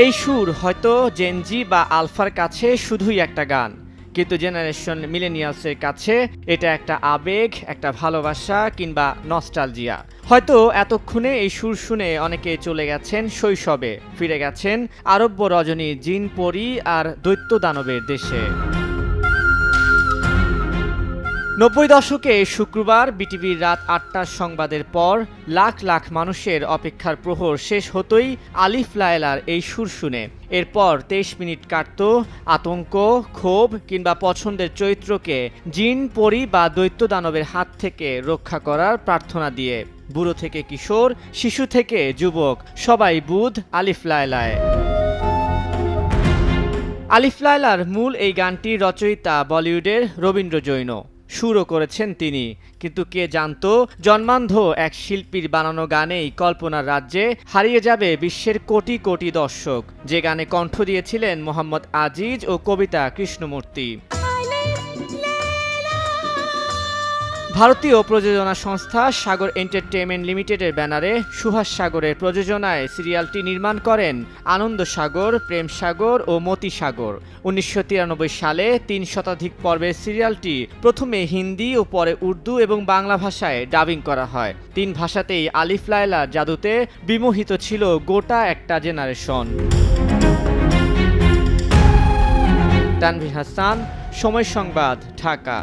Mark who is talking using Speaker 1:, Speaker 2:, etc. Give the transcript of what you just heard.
Speaker 1: এই সুর হয়তো জেনজি বা আলফার কাছে শুধুই একটা গান, কিন্তু জেনারেশন মিলেনিয়ালসের কাছে এটা একটা আবেগ, একটা ভালোবাসা কিংবা নস্টালজিয়া। হয়তো এতক্ষণে এই সুর শুনে অনেকে চলে গেছেন শৈশবে, ফিরে গেছেন আরব্য রজনীর জিন পরি আর দৈত্য দানবের দেশে। ৯০ দশকে শুক্রবার বিটিভির রাত ৮টার সংবাদের পর লাখ লাখ মানুষের অপেক্ষার প্রহর শেষ হতোই আলিফ লায়লার এই সুর শুনে। এরপর ২৩ মিনিট কাটত আতঙ্ক, ক্ষোভ কিংবা পছন্দের চরিত্রকে জিন পরি বা দৈত্য দানবের হাত থেকে রক্ষা করার প্রার্থনা দিয়ে। বুড়ো থেকে কিশোর, শিশু থেকে যুবক, সবাই বুঁদ আলিফ লায়লায়। আলিফ লায়লার মূল এই গানটির রচয়িতা বলিউডের রবীন্দ্র জৈন। সুরও করেছেন তিনি, কিন্তু কে জানতো জন্মান্ধ এক শিল্পীর বানানো গানেই কল্পনার রাজ্যে হারিয়ে যাবে বিশ্বের কোটি কোটি দর্শক। যে গানে কণ্ঠ দিয়েছিলেন মোহাম্মদ আজিজ ও কবিতা কৃষ্ণমূর্তি। ভারতীয় প্রযোজনা সংস্থা সাগর এন্টারটেইনমেন্ট লিমিটেডের ব্যানারে সুহাস সাগরের প্রযোজনায় সিরিয়ালটি নির্মাণ করেন আনন্দ সাগর, প্রেম সাগর ও মতি সাগর। ১৯৯৩ সালে ৩ শতাধিক পর্বের সিরিয়ালটি প্রথমে হিন্দি ও পরে উর্দু এবং বাংলা ভাষায় ডাবিং করা হয়। ৩ ভাষাতেই আলিফ লায়লার জাদুতে বিমোহিত ছিল গোটা একটা জেনারেশন। তানভীর হাসান, সময় সংবাদ, ঢাকা।